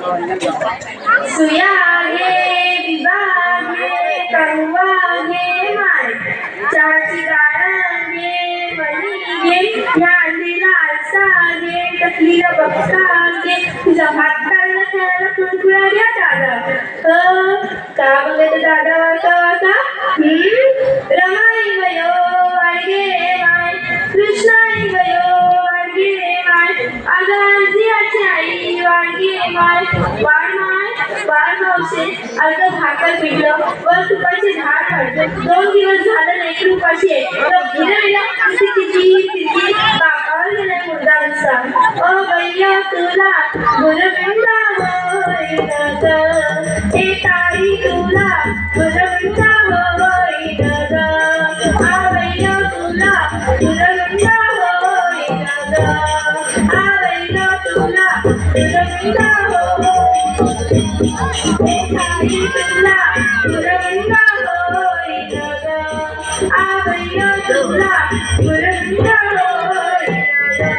सुया घे विवा घे करुवा घे माय चाची गाळण घे वली घे नांदीला आरसा घे टकलीला बक्का घे तुझ्या हाताला खेळायला कुरकुरा घ्या दादा का बघत दादा का रमाई वयो वाडगे माय कृष्णाई वयो वाडगे माय आगाजी आई वाडगे माय वाढ मावशे अर्ध भाकर पिठलं वर तुपाची झाड काढतो 2 दिवस झालं नाही उपाशी आहे किती बापावर गेलाय मुर्दा नुसता भैया तुला गुरबिंदा होईन ग ए ताई तुला गुरबिंदा होईन ग भैया तुला गुरबिंदा होईन ग भैया तुला गुरबिंदा ताई तुला गुरबिंदा होईन ग भैया तुला गुरबिंदा होईन ग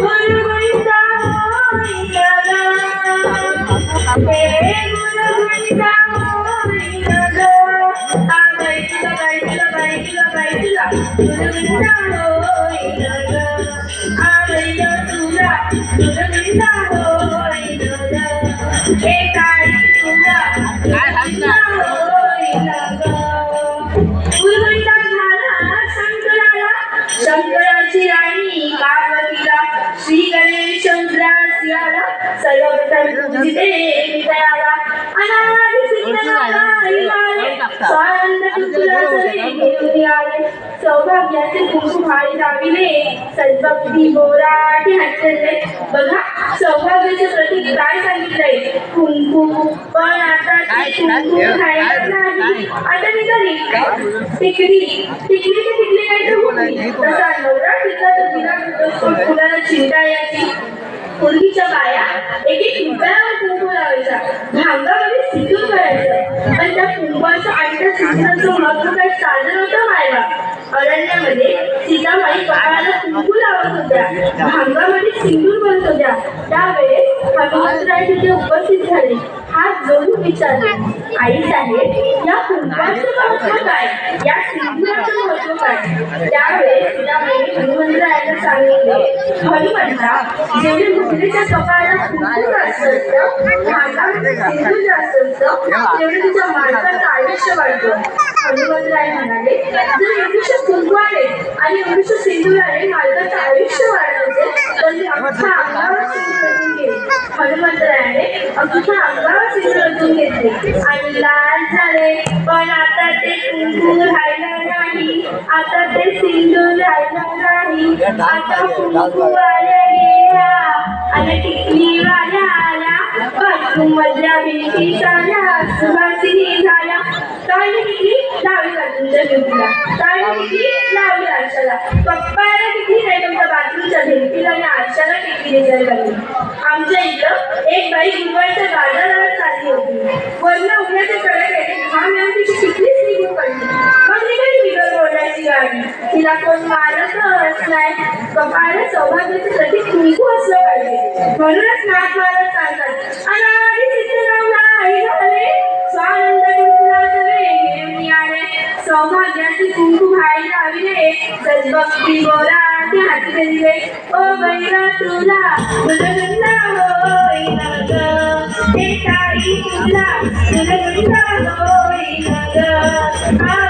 गुरबिंदा होईन ग हे गुरबिंदा होईन ग बाईला गुरबिंदा होईन ग भैया तुला गुरबिंदा होईन ग हे ताई तुला गुरबिंदा होईन ग गुरबिंदा झाला शंकराची राणी पार्वतीला श्री गणेश चंद्रासियाला सर्वप्रथम देवी दयाला अनादि सिद्धनाला स्वानंद तुला सरे घेऊन आले सौभाग्याचे कुंकू भारी लाविले सद्भक्ती बोराटी हटले बघा सौभाग्याचे प्रतीक काय सांगितलंय कुंकू पण आता ते कुंकू खायला नाही आता निघाली टिकली काय तसा नवरा टिकला तर तिला फुलाला चिंता यायची पूर्वीच्या बाया एक रुपयावर कुंकू लावायचा भांगामध्ये सिंदूर करायचं पण त्या कुंकवाचं आणि त्या सिंदूराचं महत्व काही चाललं नव्हतं व्हायला अरण्यामध्ये सीताबाई कपाळाला कुंकू लावत होत्या भांगामध्ये सिंदूर बनत होत्या त्यावेळेस हनुमंतराय तिथे उपस्थित झाले हात जोडून विचारले आई साहेब या कुंकवाचं महत्व काय या सिंदूराचं महत्व काय त्यावेळेस सीताबाईने हनुमंतरायाला सांगितले हनुमंता जेवढे मुलीच्या कपाळाला कुंकू जास्त असतं भांगामध्ये सिंदूर जास्त असतं तेवढे तिच्या मालकाचं आयुष्य वाढतं हनुमंतराय म्हणाले जर एवढीशे कुंकू आले आणि एवढीशे सिंदूर आले मालकाचं आयुष्य वाढत असेल तर ते अख्खा अंगावर सिंदूर रचून घेतले हनुमंतरायाने अख्खा अंगावर सिंदूर रचून घेतले आणि लाल झाले पण आता ते कुंकू राहिलं नाही आता ते सिंदूर राहिलं नाही आता कुंकू आले गेल्या आणि टिकली वाल्या आल्या बाथरूम मधल्या भिंती झाल्या सुवासिनी झाल्या ताळी टिकली लावली का तुमच्या भिंतीला ताळी टिकली लावली आरशाला पप्पाला टिकली नाही तुमच्या बाथरूमच्या भिंतीला आणि आरशाला टिकली दिसायला लागली आमच्या इथं एक बाई गुरुवारच्या बाजारात चालली होती वरनं उन्हाचे कडक आहे घाम येऊन तिची टिकलीच निघून पडली मग निघाली बिगर बोलायची गाडी तिला कोण मारतच नाही कपाळाला सौभाग्याचं प्रतीक कुंकू असलं पाहिजे म्हणूनच नाक मारत चालतात अनादि सिद्धनाला आई झाले स्वानंद तुला सरे घेऊन आले सौभाग्याचे कुंकू भाई लाविले सद्भक्ती बोराटी हाती दिले ओ बैला तुला गुरबिंदा होईन ग हे ताई तुला गुरबिंदा होईन ग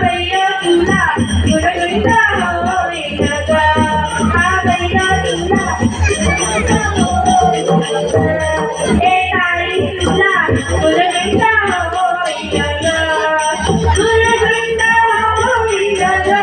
भैया तुला गुरबिंदा होईन ग भैया तुला गुरबिंदा होईन ग हे ताई तुला गुरबिंदा होईन ग गुरबिंदा होईन ग